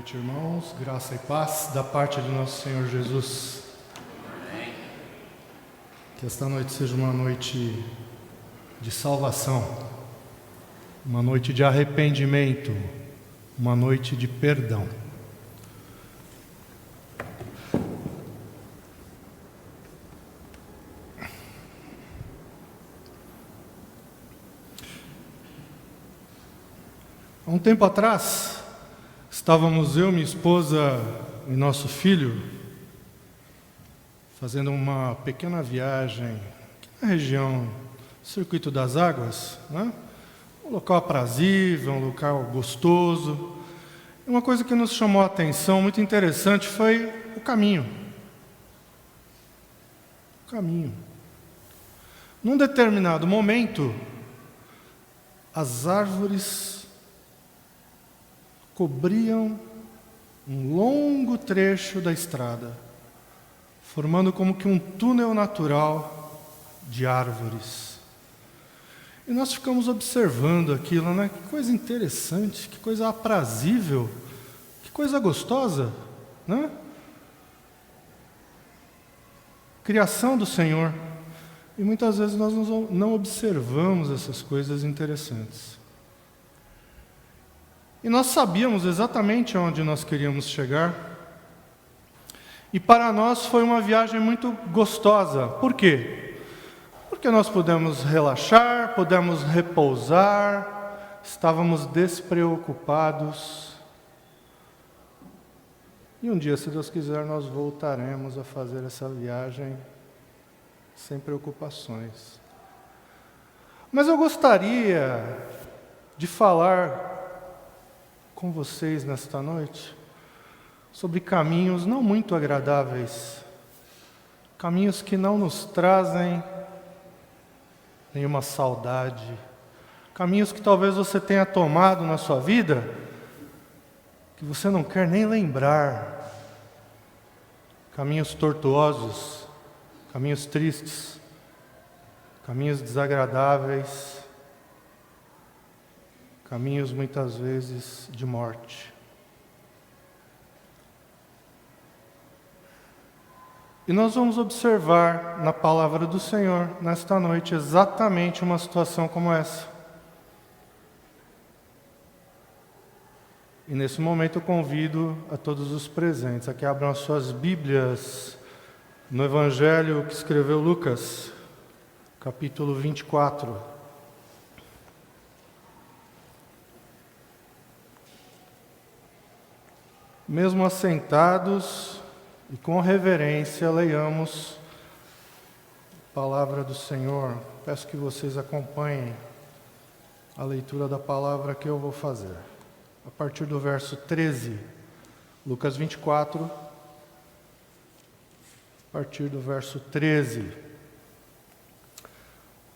noite, irmãos. Graça e paz da parte de nosso Senhor Jesus. Amém. Que esta noite seja uma noite de salvação, uma noite de arrependimento, uma noite de perdão. Há um tempo atrás, estávamos eu, minha esposa e nosso filho fazendo uma pequena viagem aqui na região do Circuito das Águas, né? Um local aprazível, um local gostoso. E uma coisa que nos chamou a atenção, muito interessante, foi o caminho. O caminho. Num determinado momento, as árvores cobriam um longo trecho da estrada, formando como que um túnel natural de árvores. E nós ficamos observando aquilo, né? Que coisa interessante, que coisa aprazível, que coisa gostosa, né? Criação do Senhor. E muitas vezes nós não observamos essas coisas interessantes. E nós sabíamos exatamente onde nós queríamos chegar. E para nós foi uma viagem muito gostosa. Por quê? Porque nós pudemos relaxar, pudemos repousar, estávamos despreocupados. E um dia, se Deus quiser, nós voltaremos a fazer essa viagem sem preocupações. Mas eu gostaria de falar com vocês nesta noite sobre caminhos não muito agradáveis, caminhos que não nos trazem nenhuma saudade, caminhos que talvez você tenha tomado na sua vida, que você não quer nem lembrar, caminhos tortuosos, caminhos tristes, caminhos desagradáveis, caminhos muitas vezes de morte. E nós vamos observar na palavra do Senhor, nesta noite, exatamente uma situação como essa. E nesse momento eu convido a todos os presentes a que abram as suas Bíblias no Evangelho que escreveu Lucas, capítulo 24. Mesmo assentados e com reverência, leiamos a palavra do Senhor. Peço que vocês acompanhem a leitura da palavra que eu vou fazer. A partir do verso 13, Lucas 24, a partir do verso 13.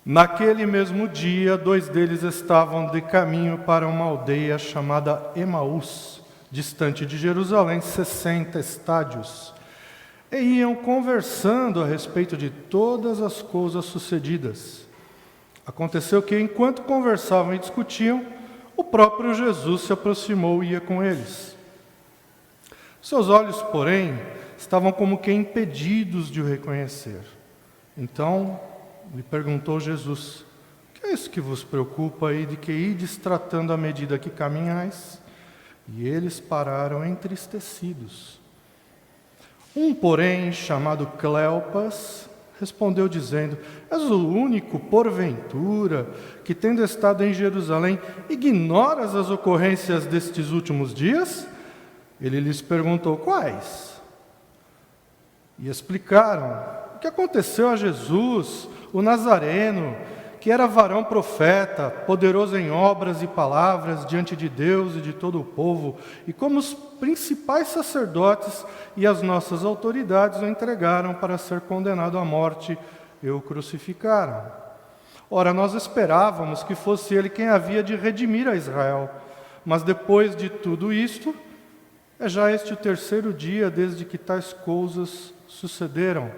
Naquele mesmo dia, 2 deles estavam de caminho para uma aldeia chamada Emaús, distante de Jerusalém, 60 estádios, e iam conversando a respeito de todas as coisas sucedidas. Aconteceu que, enquanto conversavam e discutiam, o próprio Jesus se aproximou e ia com eles. Seus olhos, porém, estavam como que impedidos de o reconhecer. Então, lhe perguntou Jesus: que é isso que vos preocupa e de que ides tratando à medida que caminhais? E eles pararam entristecidos. Um, porém, chamado Cleopas, respondeu dizendo: és o único, porventura, que tendo estado em Jerusalém, ignoras as ocorrências destes últimos dias? Ele lhes perguntou: quais? E explicaram o que aconteceu a Jesus, o Nazareno, que era varão profeta, poderoso em obras e palavras diante de Deus e de todo o povo, e como os principais sacerdotes e as nossas autoridades o entregaram para ser condenado à morte e o crucificaram. Ora, nós esperávamos que fosse ele quem havia de redimir a Israel, mas depois de tudo isto, é já este o 3º dia desde que tais coisas sucederam.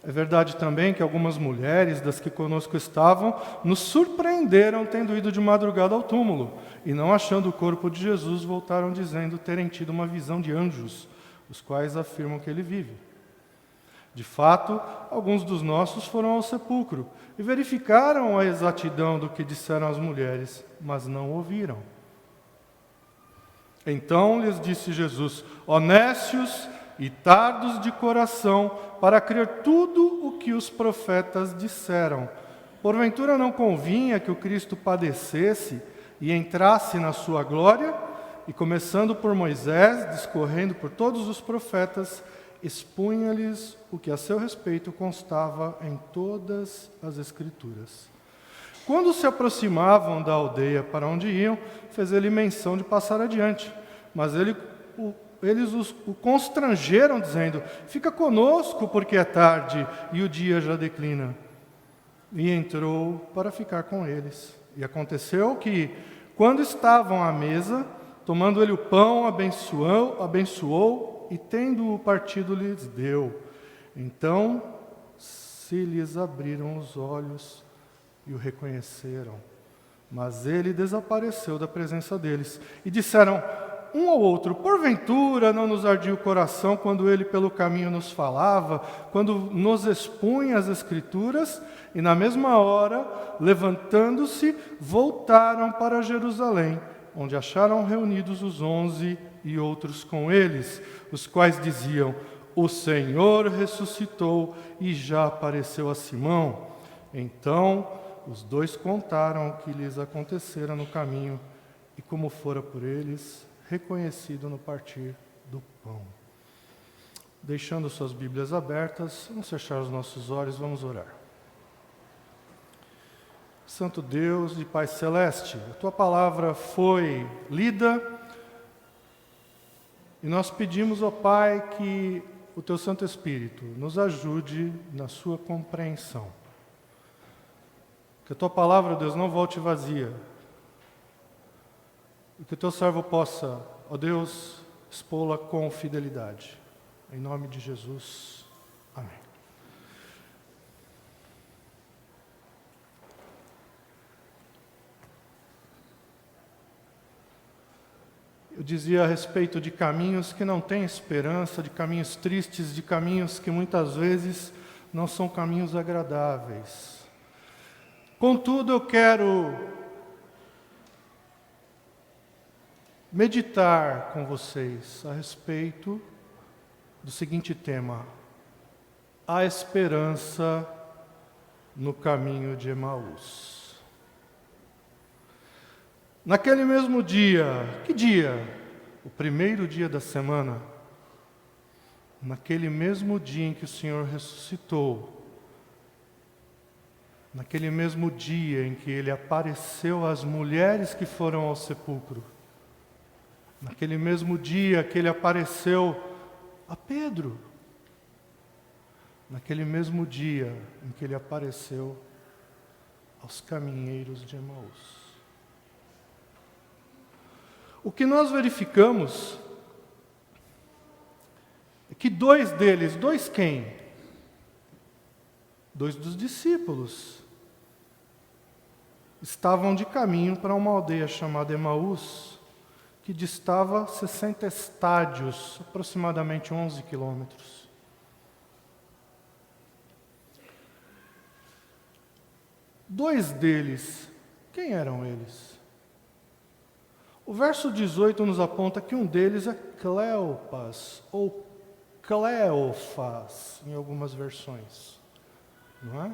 É verdade também que algumas mulheres das que conosco estavam nos surpreenderam tendo ido de madrugada ao túmulo e, não achando o corpo de Jesus, voltaram dizendo terem tido uma visão de anjos, os quais afirmam que ele vive. De fato, alguns dos nossos foram ao sepulcro e verificaram a exatidão do que disseram as mulheres, mas não ouviram. Então lhes disse Jesus: honestos e tardos de coração, para crer tudo o que os profetas disseram. Porventura não convinha que o Cristo padecesse e entrasse na sua glória? E começando por Moisés, discorrendo por todos os profetas, expunha-lhes o que a seu respeito constava em todas as Escrituras. Quando se aproximavam da aldeia para onde iam, fez ele menção de passar adiante, mas eles o constrangeram, dizendo: fica conosco, porque é tarde e o dia já declina. E entrou para ficar com eles. E aconteceu que, quando estavam à mesa, tomando ele o pão, abençoou e, tendo-o partido, lhes deu. Então se lhes abriram os olhos e o reconheceram. Mas ele desapareceu da presença deles. E disseram um ao outro: porventura não nos ardia o coração quando ele pelo caminho nos falava, quando nos expunha as Escrituras? E na mesma hora, levantando-se, voltaram para Jerusalém, onde acharam reunidos os 11 e outros com eles, os quais diziam: o Senhor ressuscitou e já apareceu a Simão. Então os dois contaram o que lhes acontecera no caminho e como fora por eles reconhecido no partir do pão. Deixando suas Bíblias abertas, vamos fechar os nossos olhos, vamos orar. Santo Deus e Pai Celeste, a Tua palavra foi lida e nós pedimos, ó Pai, que o Teu Santo Espírito nos ajude na sua compreensão. Que a Tua palavra, Deus, não volte vazia, e que o Teu servo possa, ó Deus, expô-la com fidelidade. Em nome de Jesus. Amém. Eu dizia a respeito de caminhos que não têm esperança, de caminhos tristes, de caminhos que muitas vezes não são caminhos agradáveis. Contudo, eu quero meditar com vocês a respeito do seguinte tema: a esperança no caminho de Emaús. Naquele mesmo dia, que dia? O primeiro dia da semana. Naquele mesmo dia em que o Senhor ressuscitou, naquele mesmo dia em que Ele apareceu às mulheres que foram ao sepulcro, naquele mesmo dia que Ele apareceu a Pedro, naquele mesmo dia em que Ele apareceu aos caminheiros de Emaús. O que nós verificamos é que dois deles, dois quem? Dois dos discípulos, estavam de caminho para uma aldeia chamada Emaús, que distava 60 estádios, aproximadamente 11 quilômetros. Dois deles, quem eram eles? O verso 18 nos aponta que um deles é Cleopas, ou Cleofas, em algumas versões. Não é?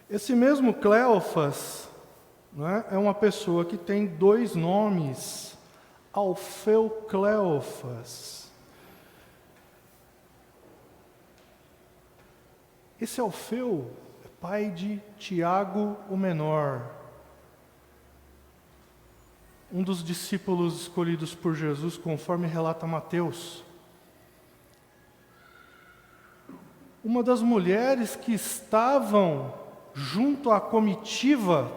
Esse mesmo Cleofas, não é uma pessoa que tem dois nomes, Alfeu Cleofas. Esse Alfeu é pai de Tiago o Menor, um dos discípulos escolhidos por Jesus, conforme relata Mateus. Uma das mulheres que estavam junto à comitiva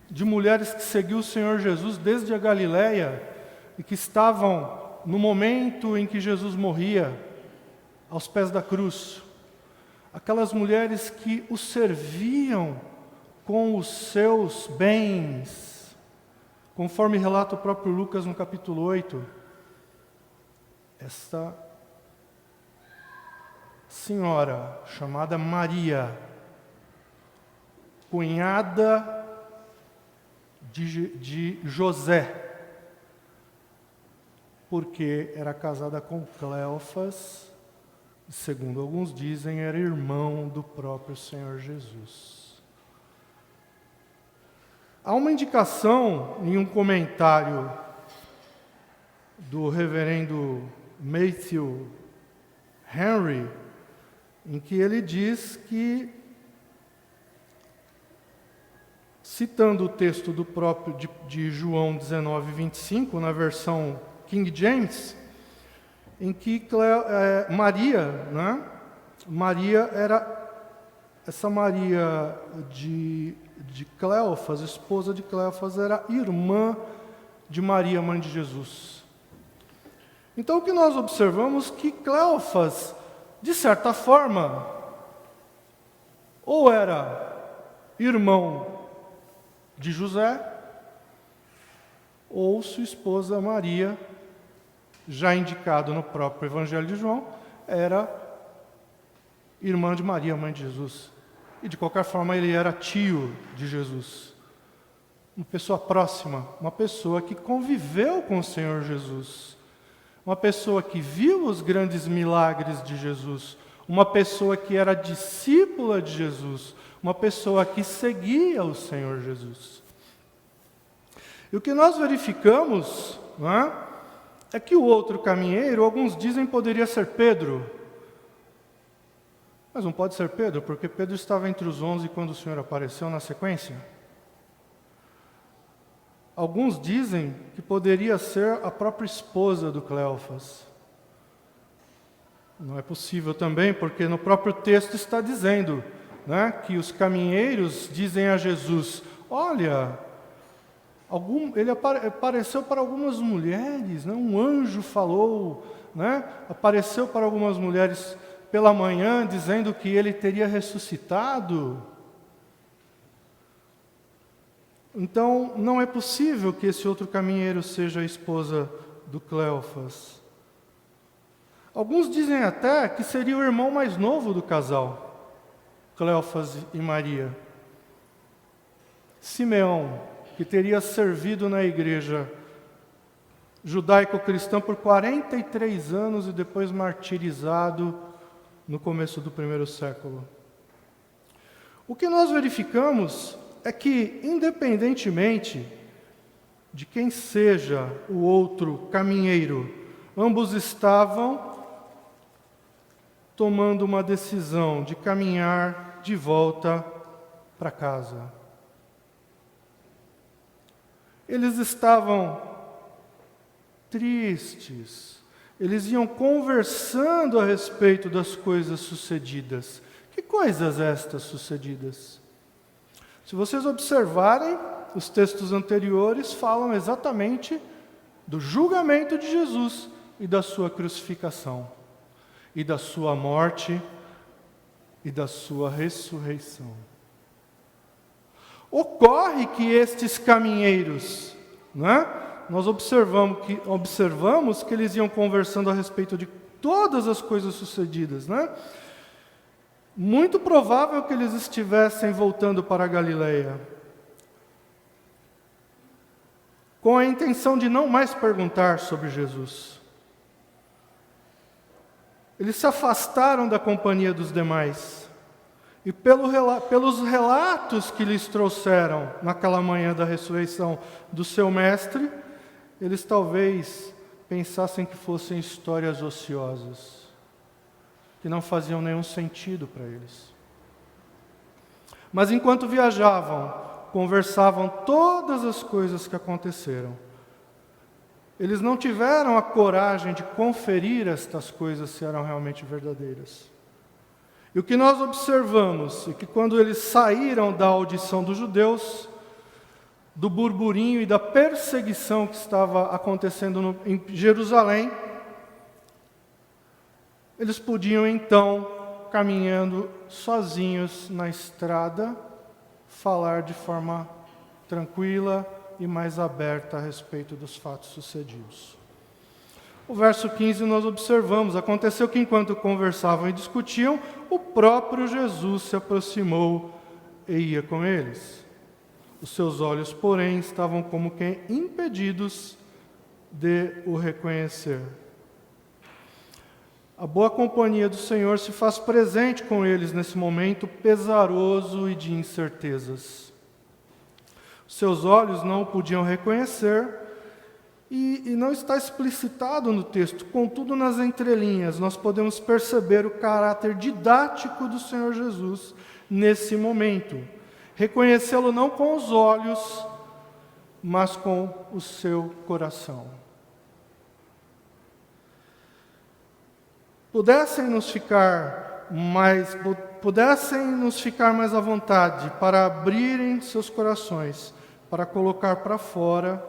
de mulheres que seguiu o Senhor Jesus desde a Galileia e que estavam no momento em que Jesus morria, aos pés da cruz, aquelas mulheres que o serviam com os seus bens, conforme relata o próprio Lucas no capítulo 8, esta senhora chamada Maria, cunhada de José, porque era casada com Cleofas, segundo alguns dizem, era irmão do próprio Senhor Jesus. Há uma indicação em um comentário do reverendo Matthew Henry, em que ele diz que, citando o texto do próprio de João 19, 25, na versão King James, em que Maria, né? Maria era essa Maria de Cleofas, esposa de Cleofas, era irmã de Maria, mãe de Jesus. Então o que nós observamos que Cleofas, de certa forma, ou era irmão de José, ou sua esposa Maria, já indicado no próprio Evangelho de João, era irmã de Maria, mãe de Jesus. E de qualquer forma ele era tio de Jesus. Uma pessoa próxima, uma pessoa que conviveu com o Senhor Jesus. Uma pessoa que viu os grandes milagres de Jesus. Uma pessoa que era discípula de Jesus. Uma pessoa que seguia o Senhor Jesus. E o que nós verificamos, não é que o outro caminheiro, alguns dizem, poderia ser Pedro. Mas não pode ser Pedro, porque Pedro estava entre os 11 quando o Senhor apareceu na sequência. Alguns dizem que poderia ser a própria esposa do Cleofas. Não é possível também, porque no próprio texto está dizendo, né, que os caminheiros dizem a Jesus: olha, ele apareceu para algumas mulheres, né, um anjo falou, né, apareceu para algumas mulheres pela manhã, dizendo que ele teria ressuscitado. Então, não é possível que esse outro caminheiro seja a esposa do Cleofas. Alguns dizem até que seria o irmão mais novo do casal, Cleofas e Maria. Simeão, que teria servido na igreja judaico-cristã por 43 anos e depois martirizado no começo do primeiro século. O que nós verificamos é que, independentemente de quem seja o outro caminheiro, ambos estavam tomando uma decisão de caminhar de volta para casa. Eles estavam tristes, eles iam conversando a respeito das coisas sucedidas. Que coisas estas sucedidas? Se vocês observarem, os textos anteriores falam exatamente do julgamento de Jesus e da sua crucificação, e da sua morte e da sua ressurreição. Ocorre que estes caminheiros, né, nós observamos que eles iam conversando a respeito de todas as coisas sucedidas, né? Muito provável que eles estivessem voltando para a Galileia, com a intenção de não mais perguntar sobre Jesus. Eles se afastaram da companhia dos demais, e pelos relatos que lhes trouxeram naquela manhã da ressurreição do seu mestre, eles talvez pensassem que fossem histórias ociosas, que não faziam nenhum sentido para eles. Mas enquanto viajavam, conversavam todas as coisas que aconteceram. Eles não tiveram a coragem de conferir estas coisas se eram realmente verdadeiras. E o que nós observamos é que quando eles saíram da audição dos judeus, do burburinho e da perseguição que estava acontecendo em Jerusalém, eles podiam então, caminhando sozinhos na estrada, falar de forma tranquila e mais aberta a respeito dos fatos sucedidos. O verso 15 nós observamos: aconteceu que enquanto conversavam e discutiam, o próprio Jesus se aproximou e ia com eles. Os seus olhos, porém, estavam como que impedidos de o reconhecer. A boa companhia do Senhor se faz presente com eles nesse momento pesaroso e de incertezas. Seus olhos não o podiam reconhecer e não está explicitado no texto. Contudo, nas entrelinhas, nós podemos perceber o caráter didático do Senhor Jesus nesse momento. Reconhecê-lo não com os olhos, mas com o seu coração. Pudessem nos ficar mais à vontade para abrirem seus corações, para colocar para fora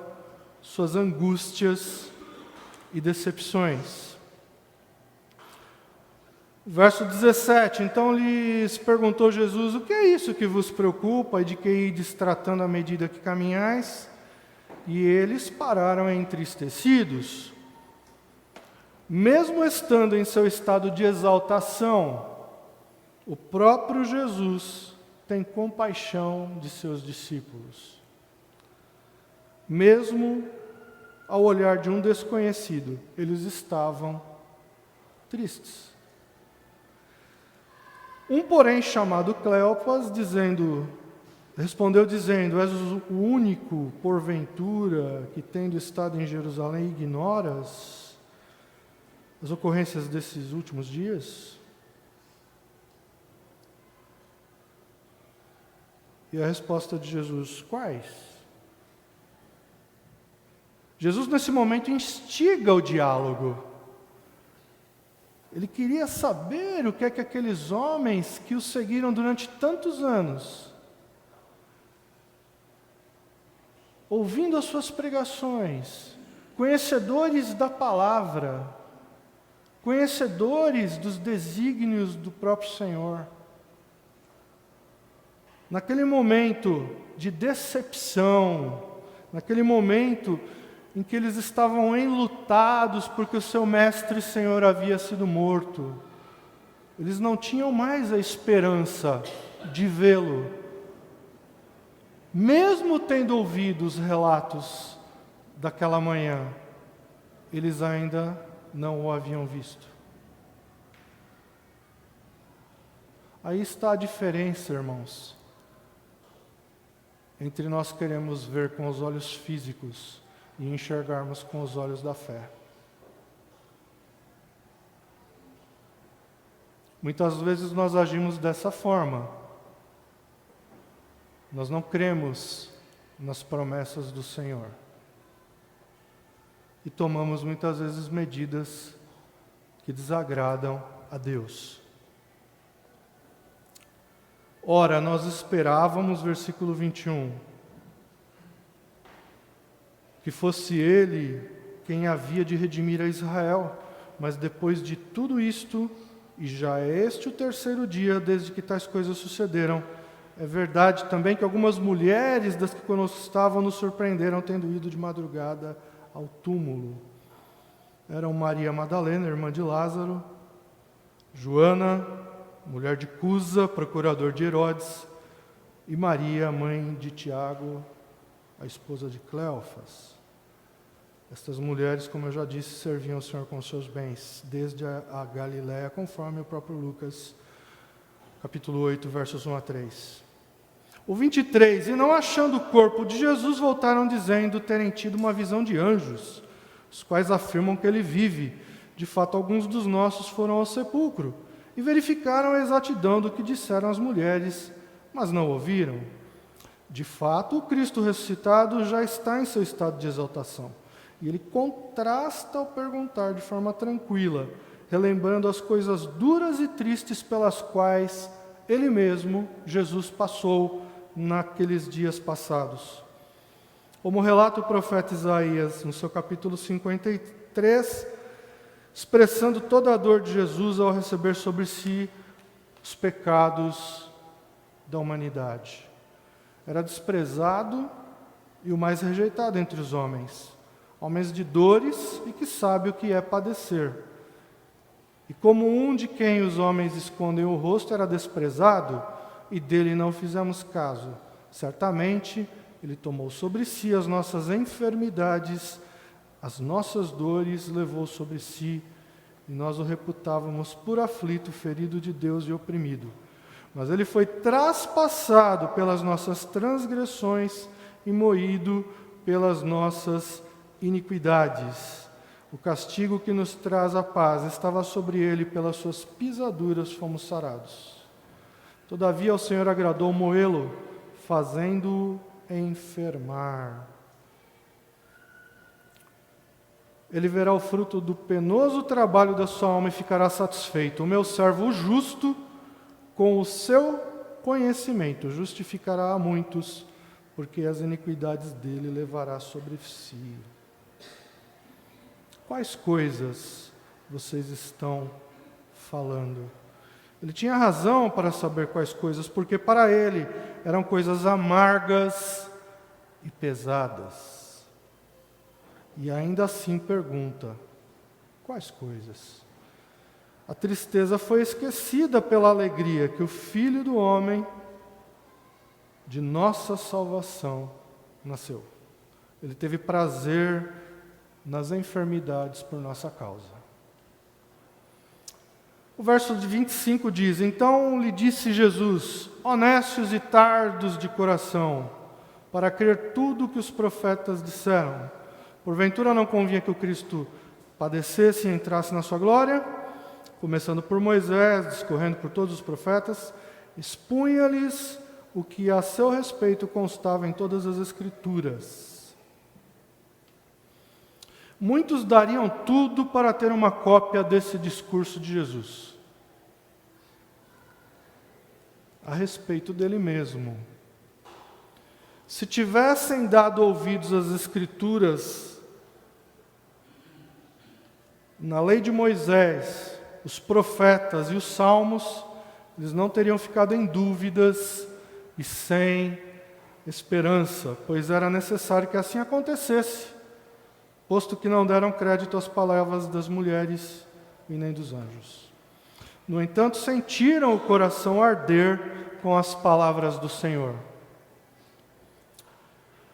suas angústias e decepções. Verso 17: então lhes perguntou Jesus: o que é isso que vos preocupa e de que ides tratando à medida que caminhais? E eles pararam entristecidos. Mesmo estando em seu estado de exaltação, o próprio Jesus tem compaixão de seus discípulos. Mesmo ao olhar de um desconhecido, eles estavam tristes. Um, porém, chamado Cleopas, respondeu dizendo: és o único, porventura, que tendo estado em Jerusalém, ignoras as ocorrências desses últimos dias? E a resposta de Jesus: quais? Jesus, nesse momento, instiga o diálogo. Ele queria saber o que é que aqueles homens que o seguiram durante tantos anos, ouvindo as suas pregações, conhecedores da palavra, conhecedores dos desígnios do próprio Senhor, naquele momento de decepção, naquele momento em que eles estavam enlutados porque o seu mestre e Senhor havia sido morto, eles não tinham mais a esperança de vê-lo, mesmo tendo ouvido os relatos daquela manhã, eles ainda não o haviam visto. Aí está a diferença, irmãos, entre nós queremos ver com os olhos físicos e enxergarmos com os olhos da fé. Muitas vezes nós agimos dessa forma. Nós não cremos nas promessas do Senhor. E tomamos muitas vezes medidas que desagradam a Deus. Ora, nós esperávamos, versículo 21, que fosse Ele quem havia de redimir a Israel, mas depois de tudo isto, e já é este o terceiro dia desde que tais coisas sucederam, é verdade também que algumas mulheres das que conosco estavam nos surpreenderam tendo ido de madrugada ao túmulo. Eram Maria Madalena, irmã de Lázaro, Joana, mulher de Cusa, procurador de Herodes, e Maria, mãe de Tiago, a esposa de Cleofas. Estas mulheres, como eu já disse, serviam ao Senhor com seus bens, desde a Galiléia, conforme o próprio Lucas, capítulo 8, versos 1 a 3. O 23, e não achando o corpo de Jesus, voltaram dizendo terem tido uma visão de anjos, os quais afirmam que ele vive. De fato, alguns dos nossos foram ao sepulcro e verificaram a exatidão do que disseram as mulheres, mas não ouviram. De fato, o Cristo ressuscitado já está em seu estado de exaltação. E ele contrasta ao perguntar de forma tranquila, relembrando as coisas duras e tristes pelas quais ele mesmo, Jesus, passou naqueles dias passados. Como relata o profeta Isaías no seu capítulo 53, expressando toda a dor de Jesus ao receber sobre si os pecados da humanidade. Era desprezado e o mais rejeitado entre os homens de dores e que sabe o que é padecer. E como um de quem os homens escondem o rosto era desprezado, e dele não fizemos caso, certamente ele tomou sobre si as nossas enfermidades, as nossas dores levou sobre si, e nós o reputávamos por aflito, ferido de Deus e oprimido. Mas ele foi traspassado pelas nossas transgressões e moído pelas nossas iniquidades. O castigo que nos traz a paz estava sobre ele, pelas suas pisaduras fomos sarados. Todavia o Senhor agradou moê-lo, fazendo-o enfermar. Ele verá o fruto do penoso trabalho da sua alma e ficará satisfeito. O meu servo justo, com o seu conhecimento, justificará a muitos, porque as iniquidades dele levará sobre si. Quais coisas vocês estão falando? Ele tinha razão para saber quais coisas, porque para ele eram coisas amargas e pesadas. E ainda assim pergunta, quais coisas? A tristeza foi esquecida pela alegria que o Filho do Homem, de nossa salvação, nasceu. Ele teve prazer nas enfermidades por nossa causa. O verso de 25 diz, então lhe disse Jesus, honestos e tardos de coração, para crer tudo o que os profetas disseram. Porventura não convinha que o Cristo padecesse e entrasse na sua glória? Começando por Moisés, discorrendo por todos os profetas, expunha-lhes o que a seu respeito constava em todas as Escrituras. Muitos dariam tudo para ter uma cópia desse discurso de Jesus, a respeito dele mesmo. Se tivessem dado ouvidos às Escrituras, na lei de Moisés, os profetas e os salmos, eles não teriam ficado em dúvidas e sem esperança, pois era necessário que assim acontecesse, posto que não deram crédito às palavras das mulheres e nem dos anjos. No entanto, sentiram o coração arder com as palavras do Senhor.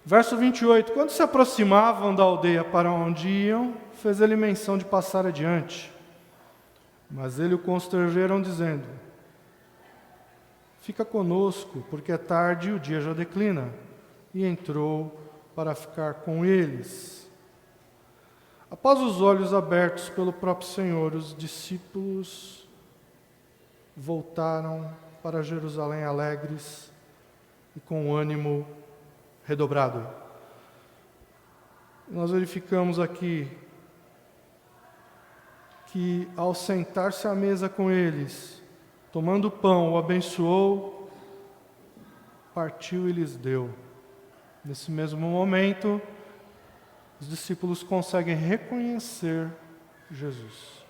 Verso 28, quando se aproximavam da aldeia para onde iam, fez ele menção de passar adiante. Mas ele o constrangeram, dizendo, fica conosco, porque é tarde e o dia já declina. E entrou para ficar com eles. Após os olhos abertos pelo próprio Senhor, os discípulos voltaram para Jerusalém alegres e com ânimo redobrado. Nós verificamos aqui que ao sentar-se à mesa com eles, tomando o pão, o abençoou, partiu e lhes deu. Nesse mesmo momento, os discípulos conseguem reconhecer Jesus.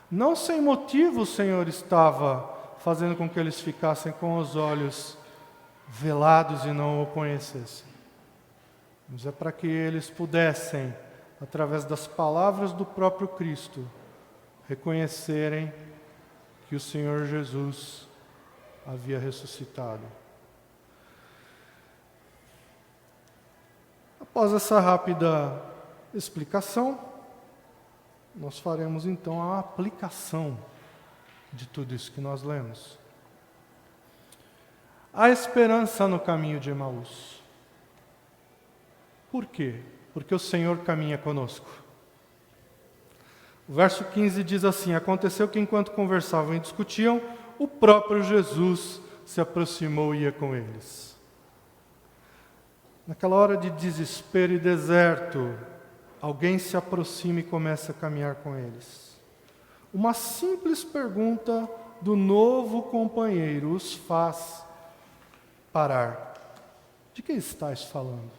Não sem motivo o Senhor estava fazendo com que eles ficassem com os olhos velados e não o conhecessem. Mas é para que eles pudessem, através das palavras do próprio Cristo, reconhecerem que o Senhor Jesus havia ressuscitado. Após essa rápida explicação, nós faremos então a aplicação de tudo isso que nós lemos. Há esperança no caminho de Emaús. Por quê? Porque o Senhor caminha conosco. O verso 15 diz assim, aconteceu que enquanto conversavam e discutiam, o próprio Jesus se aproximou e ia com eles. Naquela hora de desespero e deserto, alguém se aproxima e começa a caminhar com eles. Uma simples pergunta do novo companheiro os faz parar. De que estás falando?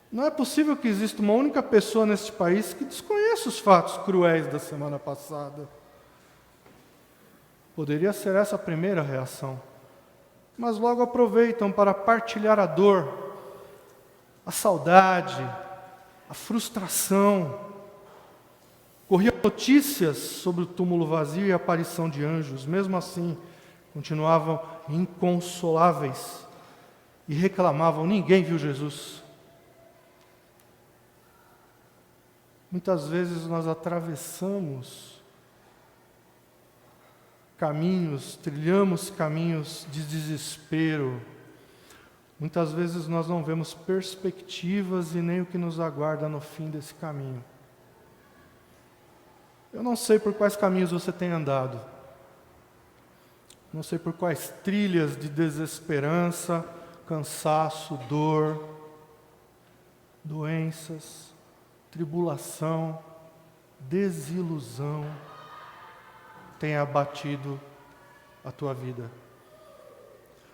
Não é possível que exista uma única pessoa neste país que desconheça os fatos cruéis da semana passada. Poderia ser essa a primeira reação, mas logo aproveitam para partilhar a dor, a saudade, a frustração. Corriam notícias sobre o túmulo vazio e a aparição de anjos. Mesmo assim, continuavam inconsoláveis e reclamavam: ninguém viu Jesus. Muitas vezes nós atravessamos caminhos, trilhamos caminhos de desespero. Muitas vezes nós não vemos perspectivas e nem o que nos aguarda no fim desse caminho. Eu não sei por quais caminhos você tem andado. Não sei por quais trilhas de desesperança, cansaço, dor, doenças, tribulação, desilusão tem abatido a tua vida.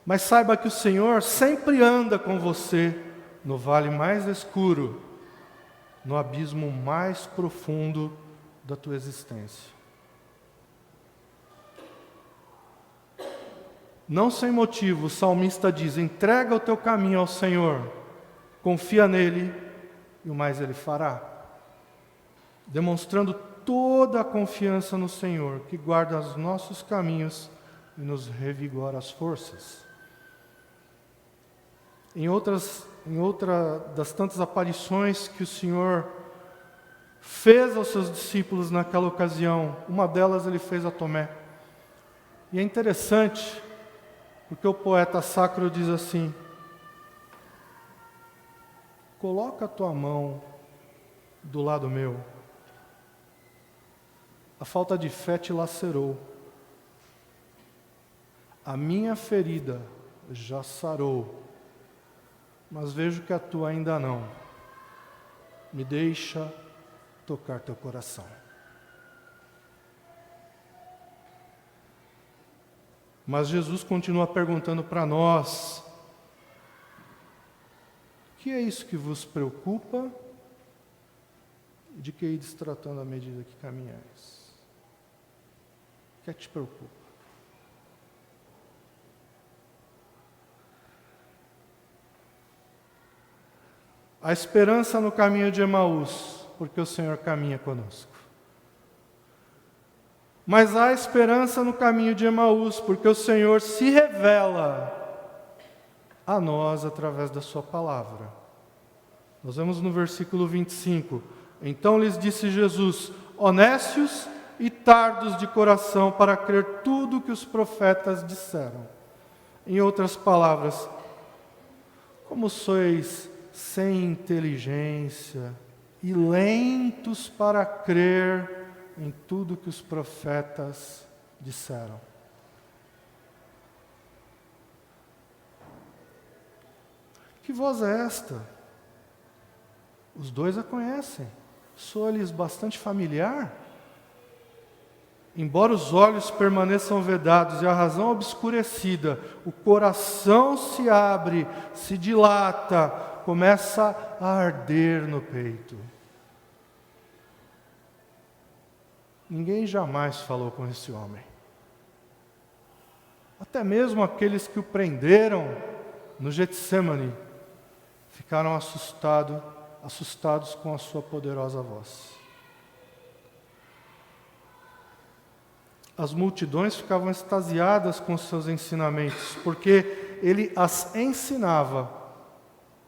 Mas saiba que o Senhor sempre anda com você no vale mais escuro, no abismo mais profundo da tua existência. Não sem motivo, o salmista diz: entrega o teu caminho ao Senhor, confia nele e o mais ele fará. Demonstrando toda a confiança no Senhor, que guarda os nossos caminhos e nos revigora as forças. Em outra das tantas aparições que o Senhor fez aos seus discípulos naquela ocasião, uma delas ele fez a Tomé. E é interessante, porque o poeta sacro diz assim: coloca a tua mão do lado meu. A falta de fé te lacerou. A minha ferida já sarou, mas vejo que a tua ainda não. Me deixa tocar teu coração. Mas Jesus continua perguntando para nós: o que é isso que vos preocupa? E de que ides tratando à medida que caminhais? O que é que te preocupa? A esperança no caminho de Emaús, porque o Senhor caminha conosco. Mas há esperança no caminho de Emaús, porque o Senhor se revela a nós através da sua palavra. Nós vemos no versículo 25: então lhes disse Jesus: honestos e tardos de coração para crer tudo o que os profetas disseram. Em outras palavras, como sois sem inteligência e lentos para crer em tudo que os profetas disseram. Que voz é esta? Os dois a conhecem. Soa-lhes bastante familiar? Embora os olhos permaneçam vedados e a razão obscurecida, o coração se abre, se dilata, começa a arder no peito. Ninguém jamais falou com esse homem. Até mesmo aqueles que o prenderam no Getsêmani ficaram assustados com a sua poderosa voz. As multidões ficavam extasiadas com seus ensinamentos, porque ele as ensinava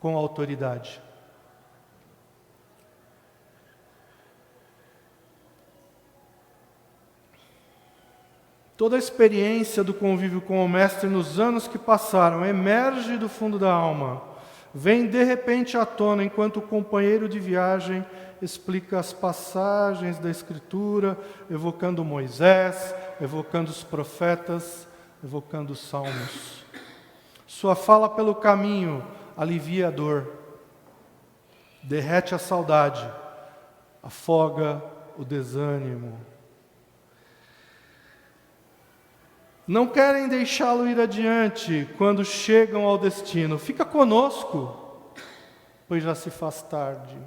com autoridade. Toda a experiência do convívio com o Mestre nos anos que passaram emerge do fundo da alma, vem de repente à tona enquanto o companheiro de viagem explica as passagens da Escritura, evocando Moisés, evocando os profetas, evocando os salmos. Sua fala pelo caminho alivia a dor, derrete a saudade, afoga o desânimo. Não querem deixá-lo ir adiante quando chegam ao destino. Fica conosco, pois já se faz tarde.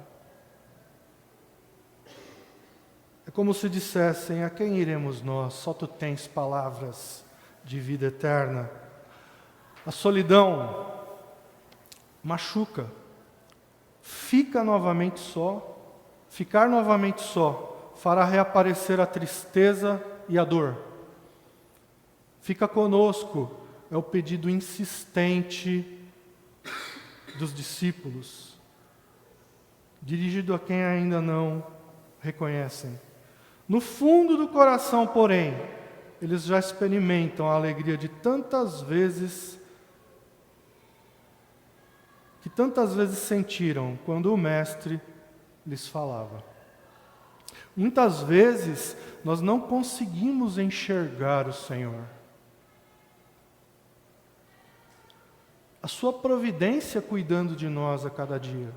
É como se dissessem: a quem iremos nós? Só tu tens palavras de vida eterna. A solidão machuca. Ficar novamente só fará reaparecer a tristeza e a dor. Fica conosco é o pedido insistente dos discípulos, dirigido a quem ainda não reconhecem. No fundo do coração, porém, eles já experimentam a alegria de tantas vezes sentiram quando o Mestre lhes falava. Muitas vezes nós não conseguimos enxergar o Senhor. A sua providência cuidando de nós a cada dia.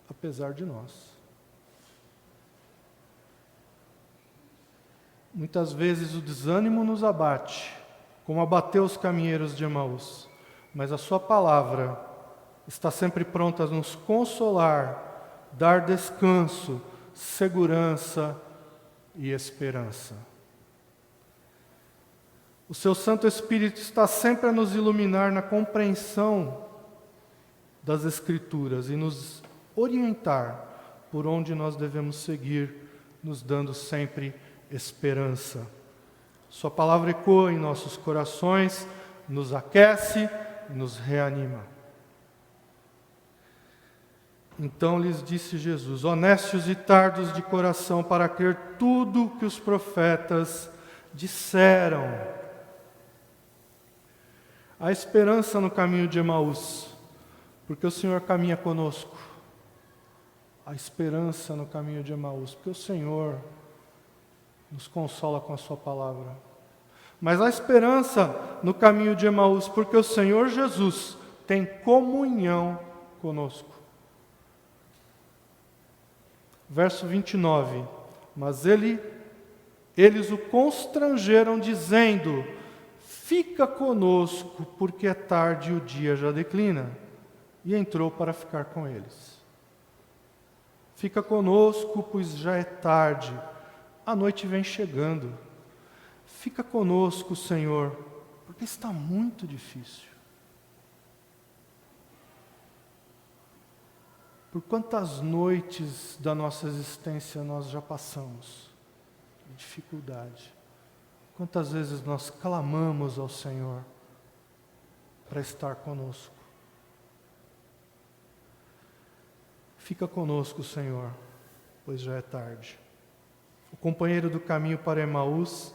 Apesar de nós. Muitas vezes o desânimo nos abate, como abateu os caminheiros de Emaús, mas a sua palavra está sempre pronta a nos consolar, dar descanso, segurança e esperança. O seu Santo Espírito está sempre a nos iluminar na compreensão das Escrituras e nos orientar por onde nós devemos seguir, nos dando sempre esperança. Sua palavra ecoa em nossos corações, nos aquece e nos reanima. Então lhes disse Jesus: honestos e tardos de coração para crer tudo o que os profetas disseram. Há esperança no caminho de Emaús, porque o Senhor caminha conosco. Há esperança no caminho de Emaús, porque o Senhor nos consola com a sua palavra. Mas há esperança no caminho de Emaús, porque o Senhor Jesus tem comunhão conosco. Verso 29. Mas eles o constrangeram, dizendo: fica conosco, porque é tarde e o dia já declina. E entrou para ficar com eles. Fica conosco, pois já é tarde. A noite vem chegando. Fica conosco, Senhor, porque está muito difícil. Por quantas noites da nossa existência nós já passamos de dificuldade? Quantas vezes nós clamamos ao Senhor para estar conosco? Fica conosco, Senhor, pois já é tarde. O companheiro do caminho para Emaús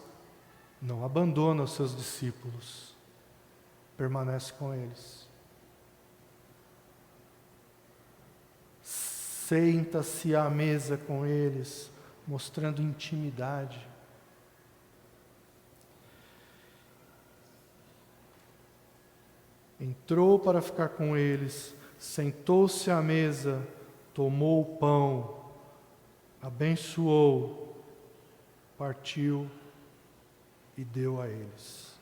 não abandona os seus discípulos, permanece com eles. Senta-se à mesa com eles, mostrando intimidade. Entrou para ficar com eles, sentou-se à mesa, tomou o pão, abençoou, partiu e deu a eles.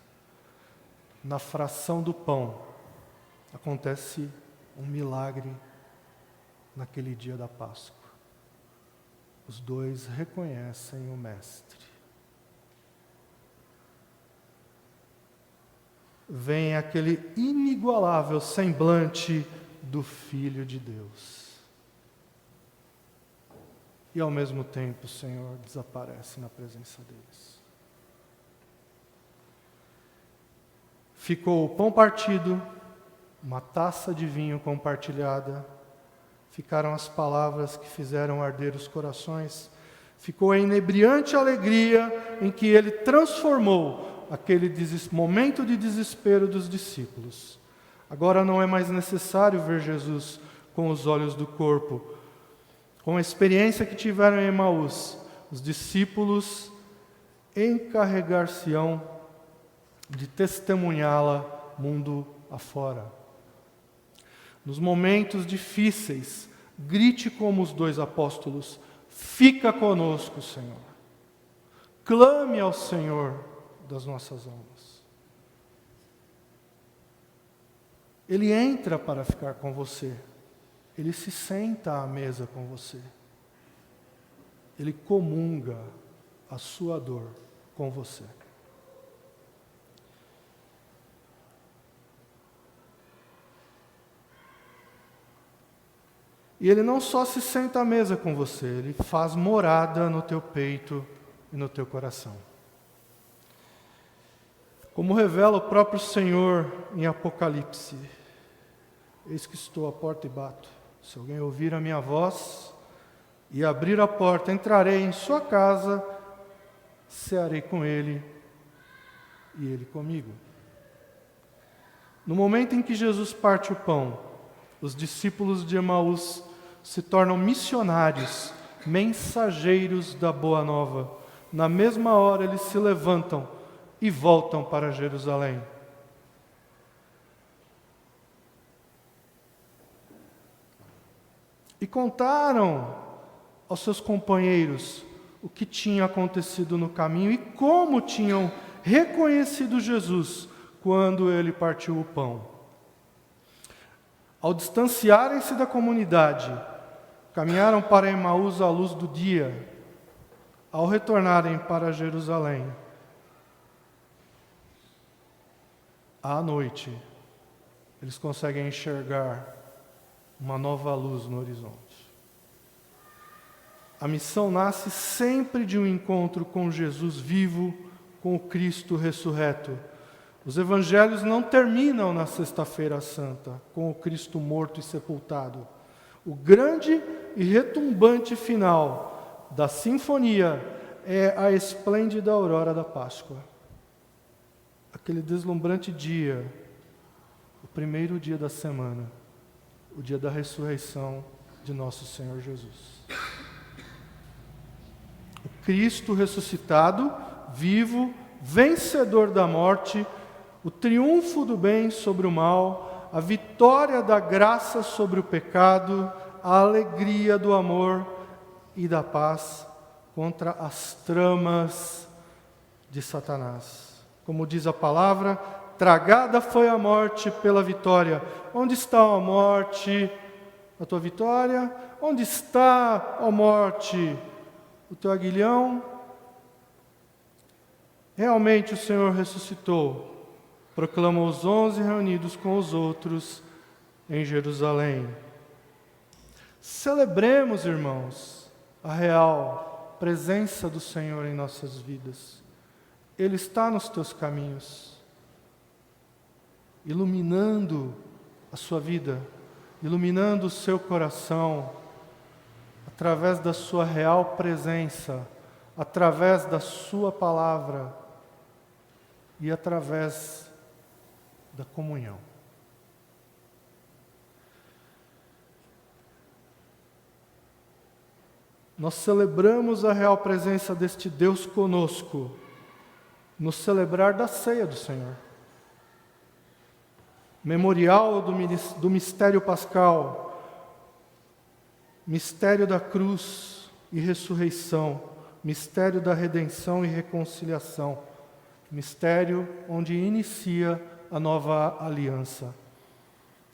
Na fração do pão, acontece um milagre naquele dia da Páscoa. Os dois reconhecem o Mestre. Vem aquele inigualável semblante do Filho de Deus. E ao mesmo tempo o Senhor desaparece na presença deles. Ficou o pão partido, uma taça de vinho compartilhada, ficaram as palavras que fizeram arder os corações, ficou a inebriante alegria em que ele transformou aquele momento de desespero dos discípulos. Agora não é mais necessário ver Jesus com os olhos do corpo. Com a experiência que tiveram em Emaús, os discípulos encarregar-se-ão de testemunhá-la mundo afora. Nos momentos difíceis, grite como os dois apóstolos: Fica conosco, Senhor. Clame ao Senhor das nossas almas. Ele entra para ficar com você. Ele se senta à mesa com você. Ele comunga a sua dor com você. E Ele não só se senta à mesa com você, Ele faz morada no teu peito e no teu coração. Como revela o próprio Senhor em Apocalipse: eis que estou à porta e bato. Se alguém ouvir a minha voz e abrir a porta, entrarei em sua casa, cearei com ele e ele comigo. No momento em que Jesus parte o pão, os discípulos de Emaús se tornam missionários, mensageiros da Boa Nova. Na mesma hora eles se levantam e voltam para Jerusalém. E contaram aos seus companheiros o que tinha acontecido no caminho e como tinham reconhecido Jesus quando ele partiu o pão. Ao distanciarem-se da comunidade, caminharam para Emaús à luz do dia. Ao retornarem para Jerusalém, à noite, eles conseguem enxergar uma nova luz no horizonte. A missão nasce sempre de um encontro com Jesus vivo, com o Cristo ressurreto. Os evangelhos não terminam na Sexta-feira Santa, com o Cristo morto e sepultado. O grande e retumbante final da sinfonia é a esplêndida aurora da Páscoa. Aquele deslumbrante dia, o primeiro dia da semana, o dia da ressurreição de nosso Senhor Jesus. O Cristo ressuscitado, vivo, vencedor da morte, o triunfo do bem sobre o mal, a vitória da graça sobre o pecado, a alegria do amor e da paz contra as tramas de Satanás. Como diz a palavra, tragada foi a morte pela vitória. Onde está a morte, a tua vitória? Onde está, ó morte, o teu aguilhão? Realmente o Senhor ressuscitou, proclamou os 11 reunidos com os outros em Jerusalém. Celebremos, irmãos, a real presença do Senhor em nossas vidas. Ele está nos teus caminhos, iluminando a sua vida, iluminando o seu coração, através da sua real presença, através da sua palavra e através da comunhão. Nós celebramos a real presença deste Deus conosco, no celebrar da ceia do Senhor. Memorial do mistério pascal, mistério da cruz e ressurreição, mistério da redenção e reconciliação, mistério onde inicia a nova aliança.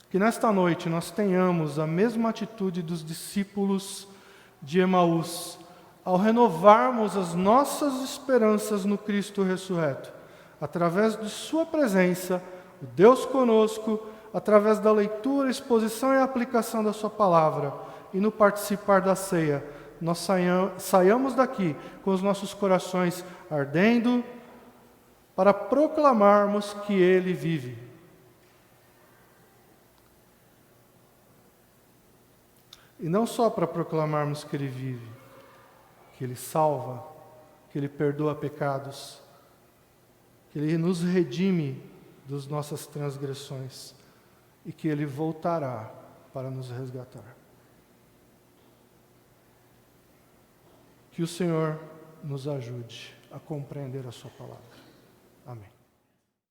Que nesta noite nós tenhamos a mesma atitude dos discípulos de Emaús, ao renovarmos as nossas esperanças no Cristo ressurreto, através de sua presença, o Deus conosco, através da leitura, exposição e aplicação da sua palavra, e no participar da ceia, nós saiamos daqui com os nossos corações ardendo, para proclamarmos que Ele vive. E não só para proclamarmos que Ele vive, que Ele salva, que Ele perdoa pecados, que Ele nos redime das nossas transgressões e que Ele voltará para nos resgatar. Que o Senhor nos ajude a compreender a sua palavra. Amém.